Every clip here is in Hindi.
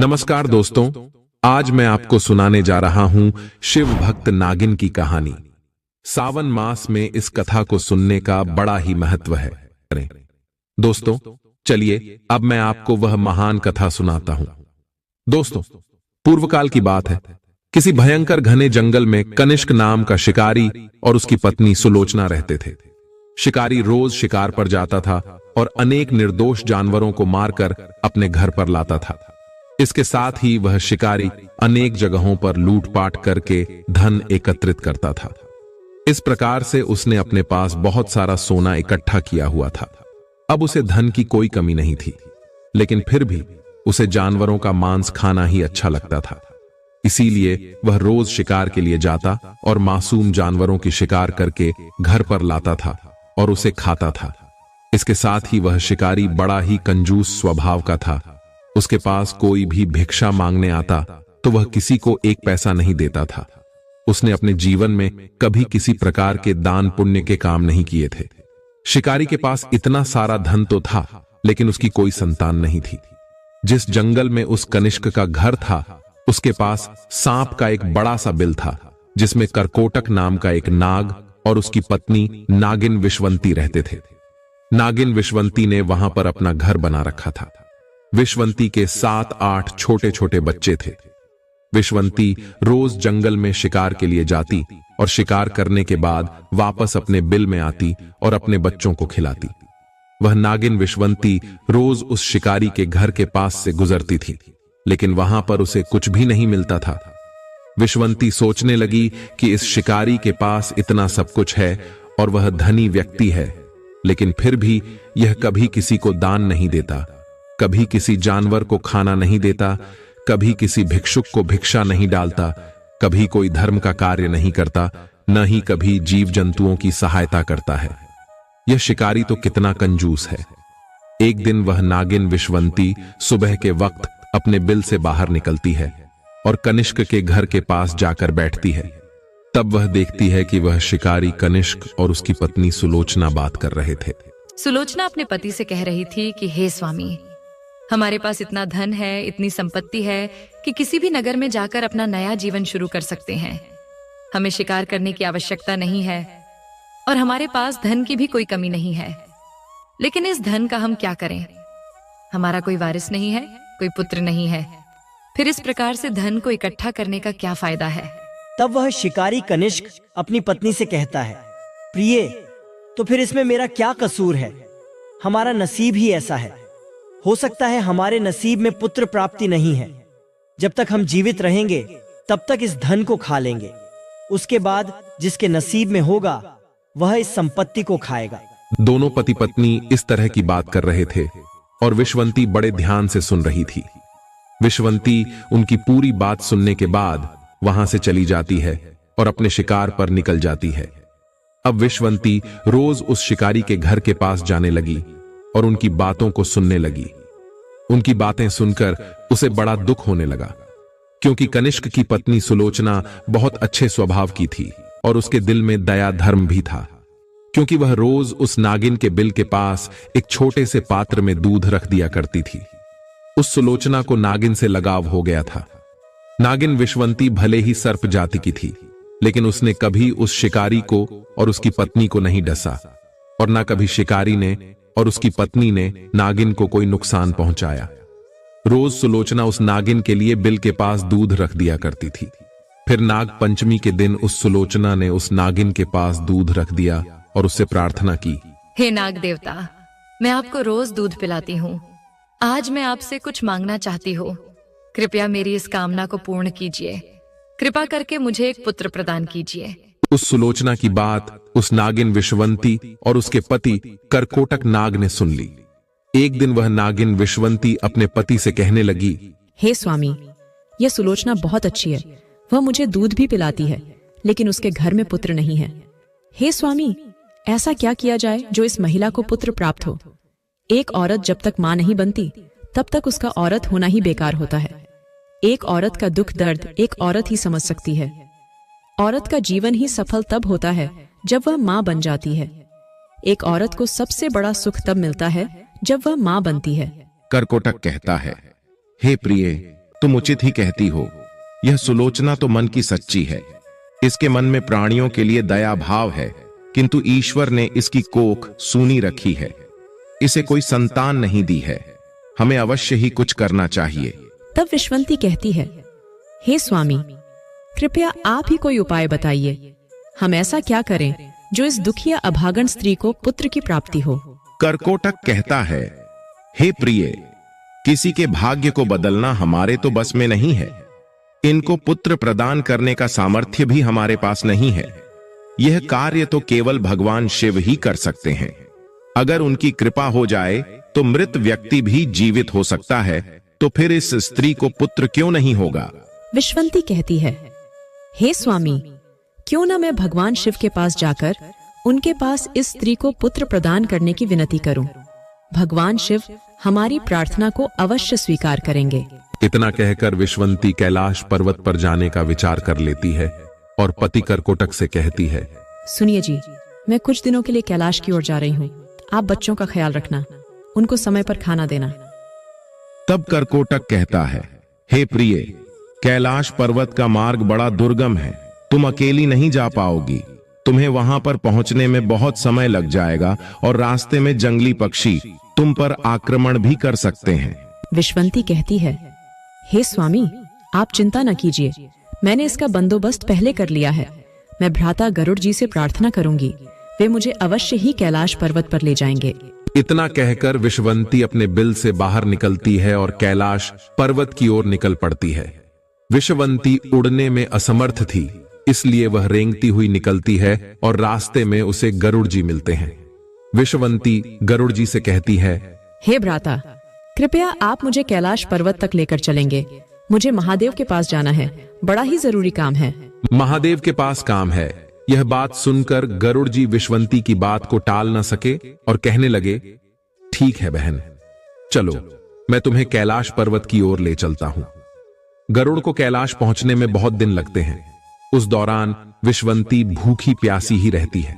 नमस्कार दोस्तों, आज मैं आपको सुनाने जा रहा हूं शिव भक्त नागिन की कहानी। सावन मास में इस कथा को सुनने का बड़ा ही महत्व है। दोस्तों, चलिए अब मैं आपको वह महान कथा सुनाता हूं। दोस्तों, पूर्व काल की बात है। किसी भयंकर घने जंगल में कनिष्क नाम का शिकारी और उसकी पत्नी सुलोचना रहते थे। शिकारी रोज शिकार पर जाता था और अनेक निर्दोष जानवरों को मारकर अपने घर पर लाता था। इसके साथ ही वह शिकारी अनेक जगहों पर लूटपाट करके धन एकत्रित करता था। इस प्रकार से उसने अपने पास बहुत सारा सोना इकट्ठा किया हुआ था। अब उसे धन की कोई कमी नहीं थी, लेकिन फिर भी उसे जानवरों का मांस खाना ही अच्छा लगता था। इसीलिए वह रोज शिकार के लिए जाता और मासूम जानवरों की शिकार करके घर पर लाता था और उसे खाता था। इसके साथ ही वह शिकारी बड़ा ही कंजूस स्वभाव का था। उसके पास कोई भी भिक्षा मांगने आता तो वह किसी को एक पैसा नहीं देता था। उसने अपने जीवन में कभी किसी प्रकार के दान पुण्य के काम नहीं किए थे। शिकारी के पास इतना सारा धन तो था, लेकिन उसकी कोई संतान नहीं थी। जिस जंगल में उस कनिष्क का घर था, उसके पास सांप का एक बड़ा सा बिल था, जिसमें करकोटक नाम का एक नाग और उसकी पत्नी नागिन विश्वंती रहते थे। नागिन विश्वंती ने वहां पर अपना घर बना रखा था। विश्वंती के 7-8 छोटे छोटे बच्चे थे। विश्वंती रोज जंगल में शिकार के लिए जाती और शिकार करने के बाद वापस अपने बिल में आती और अपने बच्चों को खिलाती। वह नागिन विश्वंती रोज उस शिकारी के घर के पास से गुजरती थी, लेकिन वहां पर उसे कुछ भी नहीं मिलता था। विश्वंती सोचने लगी कि इस शिकारी के पास इतना सब कुछ है और वह धनी व्यक्ति है, लेकिन फिर भी यह कभी किसी को दान नहीं देता, कभी किसी जानवर को खाना नहीं देता, कभी किसी भिक्षुक को भिक्षा नहीं डालता, कभी कोई धर्म का कार्य नहीं करता, न ही कभी जीव जंतुओं की सहायता करता है। यह शिकारी तो कितना कंजूस है। एक दिन वह नागिन विश्वंती सुबह के वक्त अपने बिल से बाहर निकलती है और कनिष्क के घर के पास जाकर बैठती है। तब वह देखती है कि वह शिकारी कनिष्क और उसकी पत्नी सुलोचना बात कर रहे थे। सुलोचना अपने पति से कह रही थी कि हे स्वामी, हमारे पास इतना धन है, इतनी संपत्ति है कि किसी भी नगर में जाकर अपना नया जीवन शुरू कर सकते हैं। हमें शिकार करने की आवश्यकता नहीं है और हमारे पास धन की भी कोई कमी नहीं है। लेकिन इस धन का हम क्या करें? हमारा कोई वारिस नहीं है, कोई पुत्र नहीं है। फिर इस प्रकार से धन को इकट्ठा करने का क्या फायदा है? तब वह शिकारी कनिष्क अपनी पत्नी से कहता है, प्रिय, तो फिर इसमें मेरा क्या कसूर है? हमारा नसीब ही ऐसा है। हो सकता है हमारे नसीब में पुत्र प्राप्ति नहीं है। जब तक हम जीवित रहेंगे तब तक इस धन को खा लेंगे। उसके बाद जिसके नसीब में होगा वह इस संपत्ति को खाएगा। दोनों पति पत्नी इस तरह की बात कर रहे थे और विश्वंती बड़े ध्यान से सुन रही थी। विश्वंती उनकी पूरी बात सुनने के बाद वहां से चली जाती है और अपने शिकार पर निकल जाती है। अब विश्वंती रोज उस शिकारी के घर के पास जाने लगी और उनकी बातों को सुनने लगी। उनकी बातें सुनकर उसे बड़ा दुख होने लगा, क्योंकि कनिष्क की पत्नी सुलोचना बहुत अच्छे स्वभाव की थी और उसके दिल में दया धर्म भी था, क्योंकि वह रोज उस नागिन के बिल के पास एक छोटे से पात्र में दूध रख दिया करती थी। उस सुलोचना को नागिन से लगाव हो गया था। नागिन विश्वंती भले ही सर्प जाति की थी, लेकिन उसने कभी उस शिकारी को और उसकी पत्नी को नहीं डसा और न कभी शिकारी ने और उसकी पत्नी ने नागिन को कोई नुकसान पहुंचाया। रोज सुलोचना उस नागिन के लिए बिल के पास दूध रख दिया करती थी। फिर नाग पंचमी के दिन उस सुलोचना ने उस नागिन के पास दूध रख दिया और उससे प्रार्थना की, हे नाग देवता, मैं आपको रोज दूध पिलाती हूँ। आज मैं आपसे कुछ मांगना चाहती हूँ। कृपया मेरी इस कामना को पूर्ण कीजिए। कृपा करके मुझे एक पुत्र प्रदान कीजिए। उस सुलोचना की बात उस नागिन विश्वंती और उसके पति करकोटक नाग ने सुन ली। एक दिन वह नागिन विश्वंती अपने पति से कहने लगी, हे स्वामी, यह सुलोचना बहुत अच्छी है। वह मुझे दूध भी पिलाती है, लेकिन उसके घर में पुत्र नहीं है। हे स्वामी, ऐसा क्या किया जाए जो इस महिला को पुत्र प्राप्त हो? एक औरत जब तक मां नहीं बनती तब तक उसका औरत होना ही बेकार होता है। एक औरत का दुख दर्द एक औरत ही समझ सकती है। औरत का जीवन ही सफल तब होता है जब वह मां बन जाती है। एक औरत को सबसे बड़ा सुख तब मिलता है जब वह मां बनती है। करकोटक कहता है, हे प्रिय, तुम उचित ही कहती हो। यह सुलोचना तो मन की सच्ची है। इसके मन में प्राणियों के लिए दया भाव है, किंतु ईश्वर ने इसकी कोख सूनी रखी है। इसे कोई संतान नहीं दी है। हमें अवश्य ही कुछ करना चाहिए। तब विश्वंती कहती है, हे स्वामी, कृपया आप ही कोई उपाय बताइए। हम ऐसा क्या करें जो इस दुखिया अभागन स्त्री को पुत्र की प्राप्ति हो। करकोटक कहता है, हे प्रिय, किसी के भाग्य को बदलना हमारे तो बस में नहीं है। इनको पुत्र प्रदान करने का सामर्थ्य भी हमारे पास नहीं है। यह कार्य तो केवल भगवान शिव ही कर सकते हैं। अगर उनकी कृपा हो जाए तो मृत व्यक्ति भी जीवित हो सकता है, तो फिर इस स्त्री को पुत्र क्यों नहीं होगा। विश्वंती कहती है, हे स्वामी, क्यों ना मैं भगवान शिव के पास जाकर उनके पास इस स्त्री को पुत्र प्रदान करने की विनती करूं। भगवान शिव हमारी प्रार्थना को अवश्य स्वीकार करेंगे। इतना कहकर विश्वंती कैलाश पर्वत पर जाने का विचार कर लेती है और पति करकोटक से कहती है, सुनिए जी, मैं कुछ दिनों के लिए कैलाश की ओर जा रही हूँ। आप बच्चों का ख्याल रखना, उनको समय पर खाना देना। तब करकोटक कहता है, हे प्रिय, कैलाश पर्वत का मार्ग बड़ा दुर्गम है। तुम अकेली नहीं जा पाओगी। तुम्हें वहां पर पहुंचने में बहुत समय लग जाएगा और रास्ते में जंगली पक्षी तुम पर आक्रमण भी कर सकते हैं। विश्वंती कहती है, हे स्वामी, आप चिंता न कीजिए, मैंने इसका बंदोबस्त पहले कर लिया है। मैं भ्राता गरुड़ जी से प्रार्थना करूंगी, वे मुझे अवश्य ही कैलाश पर्वत पर ले जाएंगे। इतना कहकर विश्वंती अपने बिल से बाहर निकलती है और कैलाश पर्वत की ओर निकल पड़ती है। विश्वंती उड़ने में असमर्थ थी, इसलिए वह रेंगती हुई निकलती है और रास्ते में उसे गरुड़ जी मिलते हैं। विश्वंती गरुड़ जी से कहती है, हे भ्राता, कृपया आप मुझे कैलाश पर्वत तक लेकर चलेंगे। मुझे महादेव के पास जाना है, बड़ा ही जरूरी काम है। महादेव के पास काम है। यह बात सुनकर गरुड़ जी विश्वंती की बात को टाल न सके और कहने लगे, ठीक है बहन, चलो मैं तुम्हें कैलाश पर्वत की ओर ले चलता हूं। गरुड़ को कैलाश पहुंचने में बहुत दिन लगते हैं। उस दौरान विश्वंती भूखी प्यासी ही रहती है।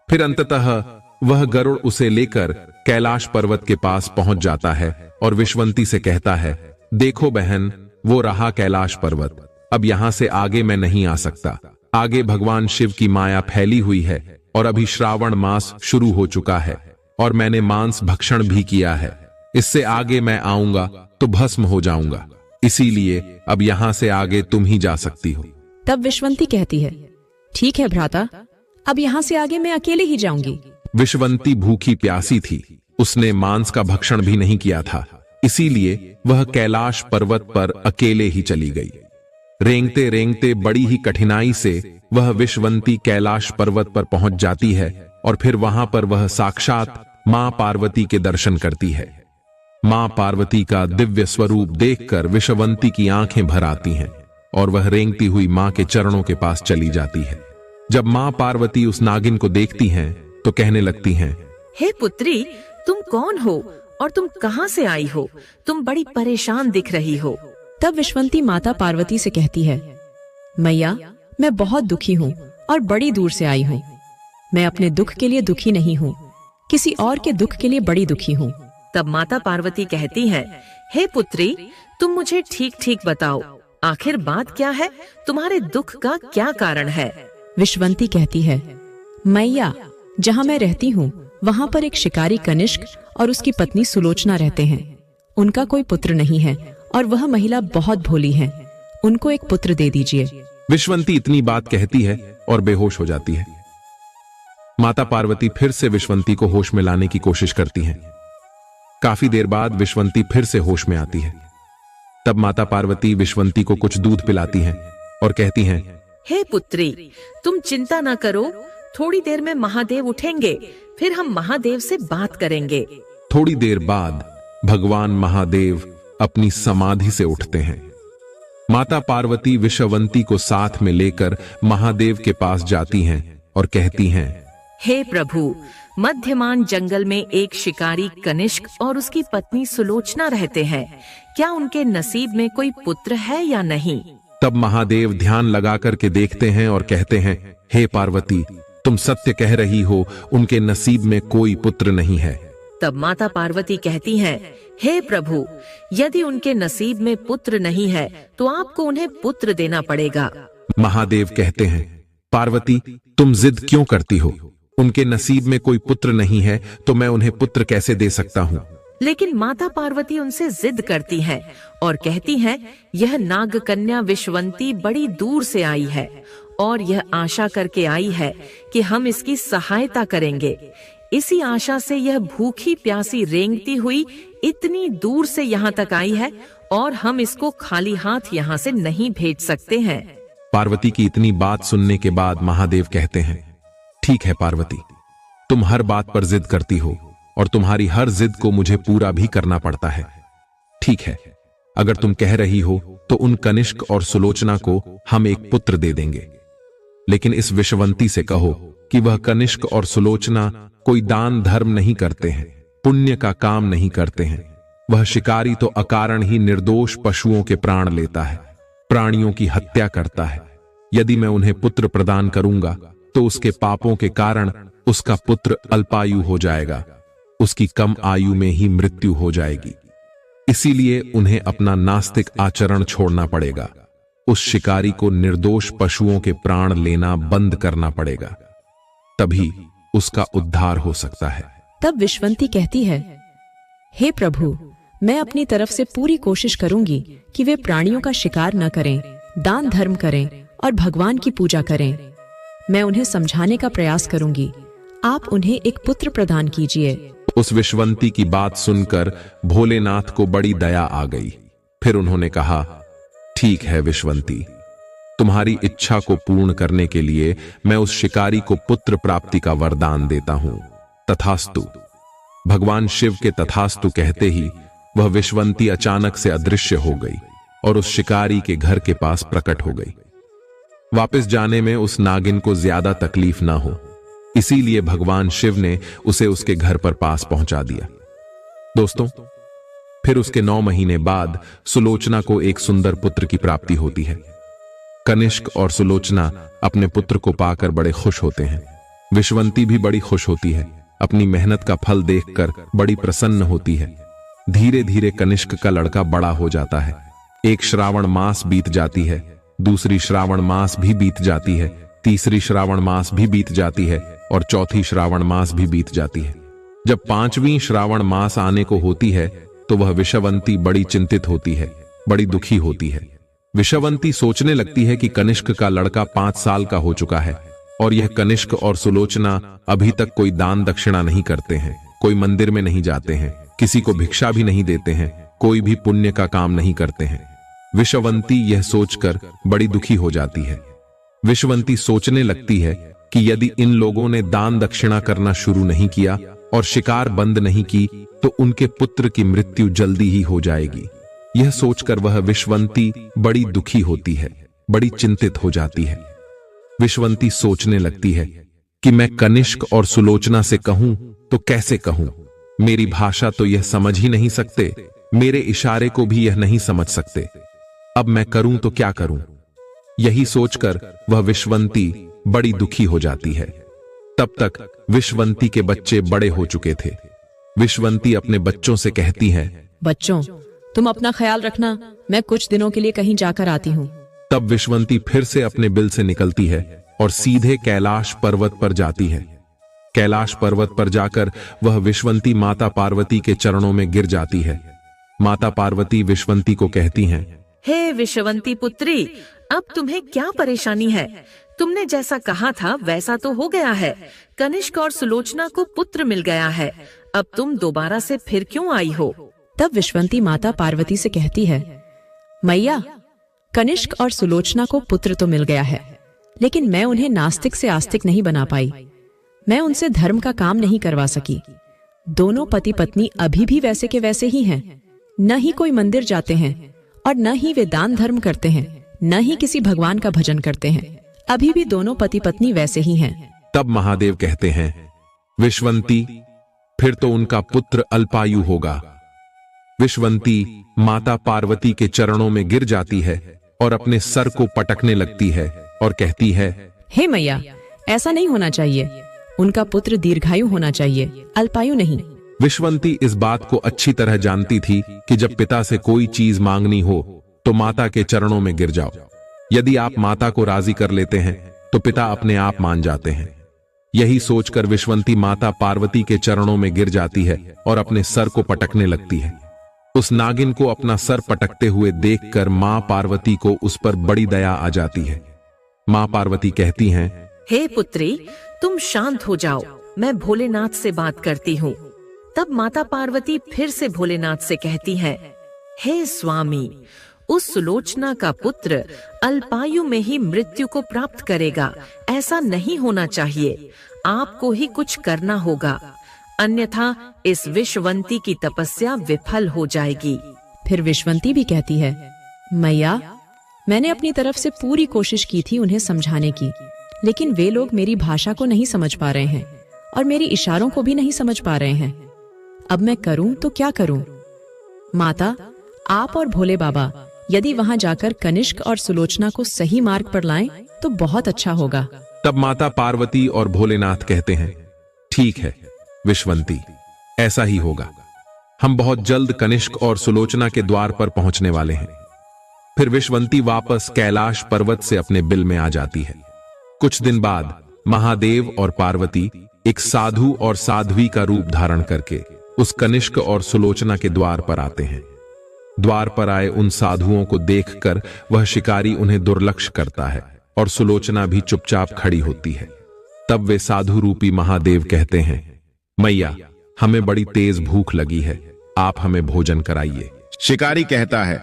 फिर अंततः वह गरुड़ उसे लेकर कैलाश पर्वत के पास पहुंच जाता है और विश्वंती से कहता है, देखो बहन, वो रहा कैलाश पर्वत। अब यहां से आगे मैं नहीं आ सकता। आगे भगवान शिव की माया फैली हुई है और अभी श्रावण मास शुरू हो चुका है और मैंने मांस भक्षण भी किया है। इससे आगे मैं आऊंगा तो भस्म हो जाऊंगा, इसीलिए अब यहां से आगे तुम ही जा सकती हो। तब विश्वंती कहती है, ठीक है भ्राता, अब यहाँ से आगे मैं अकेले ही जाऊंगी। विश्वंती भूखी प्यासी थी, उसने मांस का भक्षण भी नहीं किया था, इसीलिए वह कैलाश पर्वत पर अकेले ही चली गई। रेंगते रेंगते बड़ी ही कठिनाई से वह विश्वंती कैलाश पर्वत पर पहुंच जाती है और फिर वहां पर वह साक्षात मां पार्वती के दर्शन करती है। मां पार्वती का दिव्य स्वरूप देखकर विश्वंती की आंखें भर आती हैं और वह रेंगती हुई मां के चरणों के पास चली जाती है। जब मां पार्वती उस नागिन को देखती हैं तो कहने लगती हैं, हे पुत्री, तुम कौन हो और तुम कहां से आई हो? तुम बड़ी परेशान दिख रही हो। तब विश्वंती माता पार्वती से कहती है, मैया, मैं बहुत दुखी हूँ और बड़ी दूर से आई हूँ। मैं अपने दुख के लिए दुखी नहीं हूँ, किसी और के दुख के लिए बड़ी दुखी हूँ। तब माता पार्वती कहती है, हे पुत्री, तुम मुझे ठीक ठीक बताओ, आखिर बात क्या है? तुम्हारे दुख का क्या कारण है? विश्वंती कहती है, मैया, जहाँ मैं रहती हूँ वहाँ पर एक शिकारी कनिष्क और उसकी पत्नी सुलोचना रहते हैं। उनका कोई पुत्र नहीं है और वह महिला बहुत भोली है। उनको एक पुत्र दे दीजिए। विश्वंती इतनी बात कहती है और बेहोश हो जाती है। माता पार्वती फिर से विश्वंती को होश में लाने की कोशिश करती हैं। काफी देर बाद विश्वंती फिर से होश में आती है। तब माता पार्वती विश्वंती को कुछ दूध पिलाती हैं और कहती हैं, हे पुत्री, तुम चिंता न करो, थोड़ी देर में महादेव उठेंगे, फिर हम महादेव से बात करेंगे। थोड़ी देर बाद भगवान महादेव अपनी समाधि से उठते हैं। माता पार्वती विश्ववंती को साथ में लेकर महादेव के पास जाती हैं और कहती हैं, हे प्रभु, मध्यमान जंगल में एक शिकारी कनिष्क और उसकी पत्नी सुलोचना रहते हैं। क्या उनके नसीब में कोई पुत्र है या नहीं? तब महादेव ध्यान लगा करके देखते हैं और कहते हैं, हे पार्वती, तुम सत्य कह रही हो, उनके नसीब में कोई पुत्र नहीं है। तब माता पार्वती कहती हैं, हे प्रभु, यदि उनके नसीब में पुत्र नहीं है तो आपको उन्हें पुत्र देना पड़ेगा। महादेव कहते हैं, पार्वती तुम जिद क्यों करती हो? उनके नसीब में कोई पुत्र नहीं है तो मैं उन्हें पुत्र कैसे दे सकता हूँ? लेकिन माता पार्वती उनसे जिद करती हैं और कहती हैं, यह नाग कन्या विश्वंती बड़ी दूर से आई है और यह आशा करके आई है कि हम इसकी सहायता करेंगे। इसी आशा से यह भूखी प्यासी रेंगती हुई इतनी दूर से यहाँ तक आई है और हम इसको खाली हाथ यहाँ से नहीं भेज सकते हैं। पार्वती की इतनी बात सुनने के बाद महादेव कहते हैं, ठीक है पार्वती, तुम हर बात पर जिद करती हो और तुम्हारी हर जिद को मुझे पूरा भी करना पड़ता है। ठीक है, अगर तुम कह रही हो तो उन कनिष्क और सुलोचना को हम एक पुत्र दे देंगे, लेकिन इस विश्ववंती से कहो कि वह कनिष्क और सुलोचना कोई दान धर्म नहीं करते हैं, पुण्य का काम नहीं करते हैं। वह शिकारी तो अकारण ही निर्दोष पशुओं के प्राण लेता है, प्राणियों की हत्या करता है। यदि मैं उन्हें पुत्र प्रदान करूंगा तो उसके पापों के कारण उसका पुत्र अल्पायु हो जाएगा, उसकी कम आयु में ही मृत्यु हो जाएगी। इसीलिए उन्हें अपना नास्तिक आचरण छोड़ना पड़ेगा। उस शिकारी को निर्दोष पशुओं के प्राण लेना बंद करना पड़ेगा, तभी उसका उद्धार हो सकता है। तब विश्वंती कहती है, हे प्रभु, मैं अपनी तरफ से पूरी कोशिश करूंगी कि वे प्राणियों का शिकार न करें, दान धर्म करें और भगवान की पूजा करें। मैं उन्हें समझाने का प्रयास करूंगी। आप उन्हें एक पुत्र प्रदान कीजिए। उस विश्वंती की बात सुनकर भोलेनाथ को बड़ी दया आ गई। फिर उन्होंने कहा, ठीक है विश्वंती, तुम्हारी इच्छा को पूर्ण करने के लिए मैं उस शिकारी को पुत्र प्राप्ति का वरदान देता हूं। तथास्तु। भगवान शिव के तथास्तु कहते ही वह विश्वंती अचानक से अदृश्य हो गई और उस शिकारी के घर के पास प्रकट हो गई। वापस जाने में उस नागिन को ज्यादा तकलीफ ना हो, इसीलिए भगवान शिव ने उसे उसके घर पर पास पहुंचा दिया। दोस्तों, फिर उसके 9 महीने बाद सुलोचना को एक सुंदर पुत्र की प्राप्ति होती है। कनिष्क और सुलोचना अपने पुत्र को पाकर बड़े खुश होते हैं। विश्वंती भी बड़ी खुश होती है, अपनी मेहनत का फल देखकर बड़ी प्रसन्न होती है। धीरे धीरे कनिष्क का लड़का बड़ा हो जाता है। एक श्रावण मास बीत जाती है, दूसरी श्रावण मास भी बीत जाती है, तीसरी श्रावण मास भी बीत जाती है और चौथी श्रावण मास भी बीत जाती है। जब 5वीं श्रावण मास आने को होती है तो वह विश्ववंती बड़ी चिंतित होती है, बड़ी दुखी होती है। विश्ववंती सोचने लगती है कि कनिष्क का लड़का 5 साल का हो चुका है और यह कनिष्क और सुलोचना अभी तक कोई दान दक्षिणा नहीं करते हैं, कोई मंदिर में नहीं जाते हैं, किसी को भिक्षा भी नहीं देते हैं, कोई भी पुण्य का काम नहीं करते हैं। विश्ववंती यह सोचकर बड़ी दुखी हो जाती है। विश्ववंती सोचने लगती है कि यदि इन लोगों ने दान दक्षिणा करना शुरू नहीं किया और शिकार बंद नहीं की तो उनके पुत्र की मृत्यु जल्दी ही हो जाएगी। यह सोचकर वह विश्ववंती बड़ी दुखी होती है, बड़ी चिंतित हो जाती है। विश्ववंती सोचने लगती है कि मैं कनिष्क और सुलोचना से कहूं तो कैसे कहूं? मेरी भाषा तो यह समझ ही नहीं सकते, मेरे इशारे को भी यह नहीं समझ सकते। अब मैं करूं तो क्या करूं? यही सोचकर वह विश्ववंती बड़ी दुखी हो जाती है। तब तक विश्ववंती के बच्चे बड़े हो चुके थे। विश्ववंती अपने बच्चों से कहती है, बच्चों, तुम अपना ख्याल रखना, मैं कुछ दिनों के लिए कहीं जाकर आती हूँ। तब विश्ववंती फिर से अपने बिल से निकलती है और सीधे कैलाश पर्वत पर जाती है। कैलाश पर्वत पर जाकर वह विश्ववंती माता पार्वती के चरणों में गिर जाती है। माता पार्वती विश्ववंती को कहती हैं, हे विश्ववंती पुत्री, अब तुम्हें क्या परेशानी है? तुमने जैसा कहा था वैसा तो हो गया है। कनिष्क और सुलोचना को पुत्र मिल गया है। अब तुम दोबारा से फिर क्यों आई हो? तब विश्ववंती माता पार्वती से कहती है, मैया, कनिष्क और सुलोचना को पुत्र तो मिल गया है, लेकिन मैं उन्हें नास्तिक से आस्तिक नहीं बना पाई। मैं उनसे धर्म का काम नहीं करवा सकी। दोनों पति पत्नी अभी भी वैसे के वैसे ही हैं। न ही कोई मंदिर जाते हैं और न ही वे दान धर्म करते हैं, न ही किसी भगवान का भजन करते हैं। अभी भी दोनों पति पत्नी वैसे ही हैं। तब महादेव कहते हैं, विश्ववंती, फिर तो उनका पुत्र अल्पायु होगा। विश्ववंती माता पार्वती के चरणों में गिर जाती है और अपने सर को पटकने लगती है और कहती है, हे मैया, ऐसा नहीं होना चाहिए। उनका पुत्र दीर्घायु होना चाहिए, अल्पायु नहीं। विश्वंती इस बात को अच्छी तरह जानती थी कि जब पिता से कोई चीज मांगनी हो तो माता के चरणों में गिर जाओ। यदि आप माता को राजी कर लेते हैं तो पिता अपने आप मान जाते हैं। यही सोचकर विश्वंती माता पार्वती के चरणों में गिर जाती है और अपने सर को पटकने लगती है। उस नागिन को अपना सर पटकते हुए देखकर मां पार्वती को उस पर बड़ी दया आ जाती है। मां पार्वती कहती हैं, हे पुत्री, तुम शांत हो जाओ, मैं भोलेनाथ से बात करती हूँ। तब माता पार्वती फिर से भोलेनाथ से कहती है, हे स्वामी, उस सुलोचना का पुत्र अल्पायु में ही मृत्यु को प्राप्त करेगा। ऐसा नहीं होना चाहिए। आपको ही कुछ करना होगा, अन्यथा इस विश्ववंती की तपस्या विफल हो जाएगी। फिर विश्वंती भी कहती है, मैया, मैंने अपनी तरफ से पूरी कोशिश की थी उन्हें समझाने की, लेकिन वे लोग मेरी भाषा को नहीं समझ पा रहे हैं और मेरी इशारों को भी नहीं समझ पा रहे हैं। अब मैं करूं तो क्या करूं? माता, आप और भोले बाबा यदि वहां जाकर कनिष्क और सुलोचना को सही मार्ग पर लाएं तो बहुत अच्छा होगा। तब माता पार्वती और भोलेनाथ कहते हैं, ठीक है विश्वंती, ऐसा ही होगा। हम बहुत जल्द कनिष्क और सुलोचना के द्वार पर पहुंचने वाले हैं। फिर विश्वंती वापस कैलाश पर्वत से अपने बिल में आ जाती है। कुछ दिन बाद महादेव और पार्वती एक साधु और साध्वी का रूप धारण करके उस कनिष्क और सुलोचना के द्वार पर आते हैं। द्वार पर आए उन साधुओं को देखकर वह शिकारी उन्हें दुर्लक्ष्य करता है और सुलोचना भी चुपचाप खड़ी होती है। तब वे साधु रूपी महादेव कहते हैं, मैया, हमें बड़ी तेज भूख लगी है, आप हमें भोजन कराइए। शिकारी कहता है,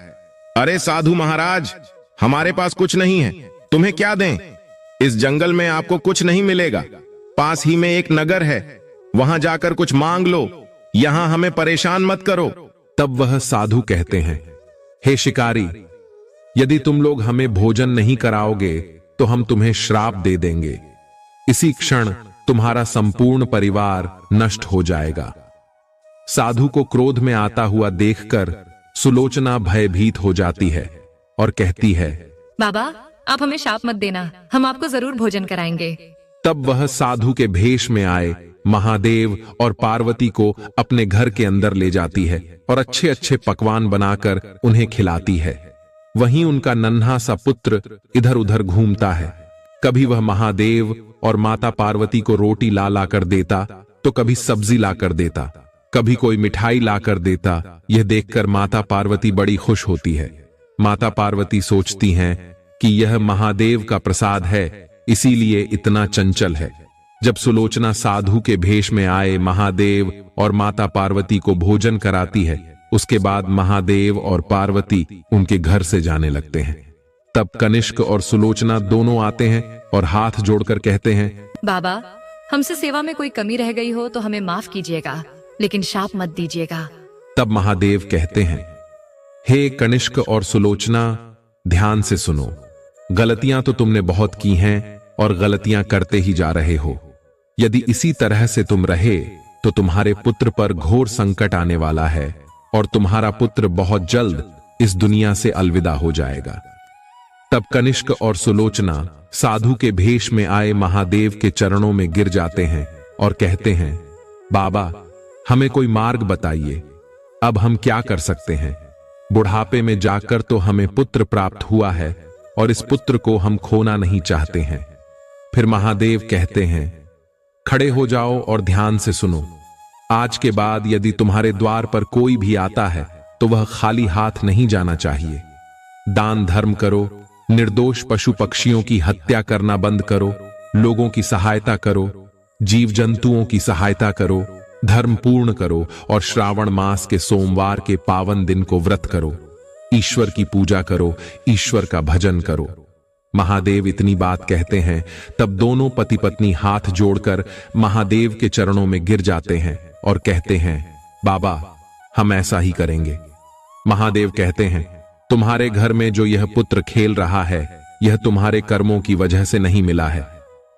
अरे साधु महाराज, हमारे पास कुछ नहीं है, तुम्हें क्या दें? इस जंगल में आपको कुछ नहीं मिलेगा। पास ही में एक नगर है, वहां जाकर कुछ मांग लो, यहां हमें परेशान मत करो। तब वह साधु कहते हैं, हे शिकारी, यदि तुम लोग हमें भोजन नहीं कराओगे तो हम तुम्हें श्राप दे देंगे। इसी क्षण तुम्हारा संपूर्ण परिवार नष्ट हो जाएगा। साधु को क्रोध में आता हुआ देखकर सुलोचना भयभीत हो जाती है और कहती है, बाबा, आप हमें शाप मत देना, हम आपको जरूर भोजन कराएंगे। तब वह साधु के भेष में आए महादेव और पार्वती को अपने घर के अंदर ले जाती है और अच्छे अच्छे पकवान बनाकर उन्हें खिलाती है। वहीं उनका नन्हा सा पुत्र इधर उधर घूमता है। कभी वह महादेव और माता पार्वती को रोटी ला ला कर देता तो कभी सब्जी ला कर देता, कभी कोई मिठाई ला कर देता। यह देखकर माता पार्वती बड़ी खुश होती है। माता पार्वती सोचती हैं कि यह महादेव का प्रसाद है, इसीलिए इतना चंचल है। जब सुलोचना साधु के भेष में आए महादेव और माता पार्वती को भोजन कराती है, उसके बाद महादेव और पार्वती उनके घर से जाने लगते हैं। तब कनिष्क और सुलोचना दोनों आते हैं और हाथ जोड़कर कहते हैं, बाबा, हमसे सेवा में कोई कमी रह गई हो तो हमें माफ कीजिएगा, लेकिन शाप मत दीजिएगा। तब महादेव कहते हैं, हे कनिष्क और सुलोचना, ध्यान से सुनो। गलतियां तो तुमने बहुत की हैं और गलतियां करते ही जा रहे हो। यदि इसी तरह से तुम रहे तो तुम्हारे पुत्र पर घोर संकट आने वाला है और तुम्हारा पुत्र बहुत जल्द इस दुनिया से अलविदा हो जाएगा। तब कनिष्क और सुलोचना साधु के भेष में आए महादेव के चरणों में गिर जाते हैं और कहते हैं, बाबा, हमें कोई मार्ग बताइए, अब हम क्या कर सकते हैं? बुढ़ापे में जाकर तो हमें पुत्र प्राप्त हुआ है और इस पुत्र को हम खोना नहीं चाहते हैं। फिर महादेव कहते हैं, खड़े हो जाओ और ध्यान से सुनो। आज के बाद यदि तुम्हारे द्वार पर कोई भी आता है तो वह खाली हाथ नहीं जाना चाहिए। दान धर्म करो, निर्दोष पशु पक्षियों की हत्या करना बंद करो, लोगों की सहायता करो, जीव जंतुओं की सहायता करो, धर्म पूर्ण करो और श्रावण मास के सोमवार के पावन दिन को व्रत करो, ईश्वर की पूजा करो, ईश्वर का भजन करो। महादेव इतनी बात कहते हैं तब दोनों पति पत्नी हाथ जोड़कर महादेव के चरणों में गिर जाते हैं और कहते हैं, बाबा, हम ऐसा ही करेंगे। महादेव कहते हैं, तुम्हारे घर में जो यह पुत्र खेल रहा है, यह तुम्हारे कर्मों की वजह से नहीं मिला है।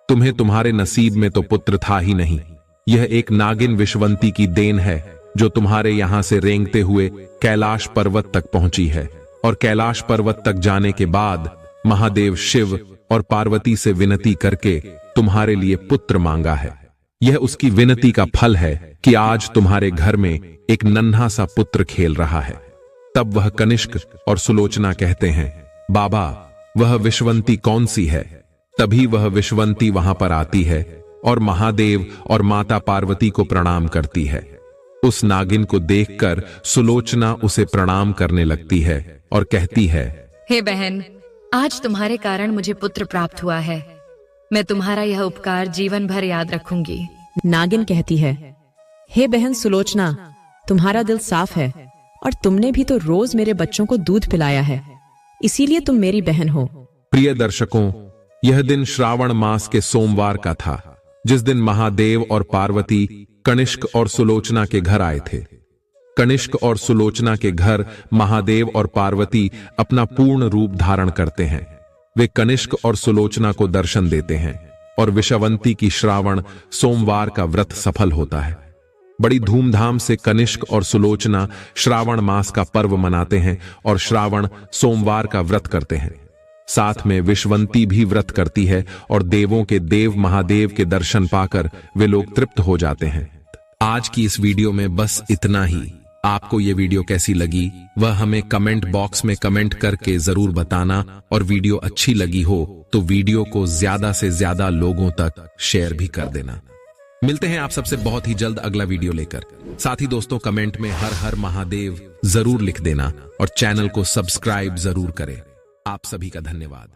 तुम्हें तुम्हारे नसीब में तो पुत्र था ही नहीं। यह एक नागिन विश्वंती की देन है जो तुम्हारे यहां से रेंगते हुए कैलाश पर्वत तक पहुंची है। और कैलाश पर्वत तक जाने के बाद महादेव शिव और पार्वती से विनती करके तुम्हारे लिए पुत्र मांगा है। यह उसकी विनती का फल है कि आज तुम्हारे घर में एक नन्हा सा पुत्र खेल रहा है। तब वह कनिष्क और सुलोचना कहते हैं, बाबा, वह विश्वंती कौन सी है? तभी वह विश्वंती वहां पर आती है और महादेव और माता पार्वती को प्रणाम करती है। उस नागिन को देखकर सुलोचना उसे प्रणाम करने लगती है और कहती है, हे बहन, आज तुम्हारे कारण मुझे पुत्र प्राप्त हुआ है। मैं तुम्हारा यह उपकार जीवन भर याद रखूंगी। नागिन कहती है, हे बहन सुलोचना, तुम्हारा दिल साफ है और तुमने भी तो रोज मेरे बच्चों को दूध पिलाया है, इसीलिए तुम मेरी बहन हो। प्रिय दर्शकों, यह दिन श्रावण मास के सोमवार का था, जिस दिन महादेव और पार्वती कनिष्क और सुलोचना के घर आए थे। कनिष्क और सुलोचना के घर महादेव और पार्वती अपना पूर्ण रूप धारण करते हैं। वे कनिष्क और सुलोचना को दर्शन देते हैं और विषवंती की श्रावण सोमवार का व्रत सफल होता है। बड़ी धूमधाम से कनिष्क और सुलोचना श्रावण मास का पर्व मनाते हैं और श्रावण सोमवार का व्रत करते हैं। साथ में विषवंती भी व्रत करती है और देवों के देव महादेव के दर्शन पाकर वे लोग तृप्त हो जाते हैं। आज की इस वीडियो में बस इतना ही। आपको ये वीडियो कैसी लगी वह हमें कमेंट बॉक्स में कमेंट करके जरूर बताना, और वीडियो अच्छी लगी हो तो वीडियो को ज्यादा से ज्यादा लोगों तक शेयर भी कर देना। मिलते हैं आप सबसे बहुत ही जल्द अगला वीडियो लेकर। साथ ही दोस्तों, कमेंट में हर हर महादेव जरूर लिख देना और चैनल को सब्सक्राइब जरूर करें। आप सभी का धन्यवाद।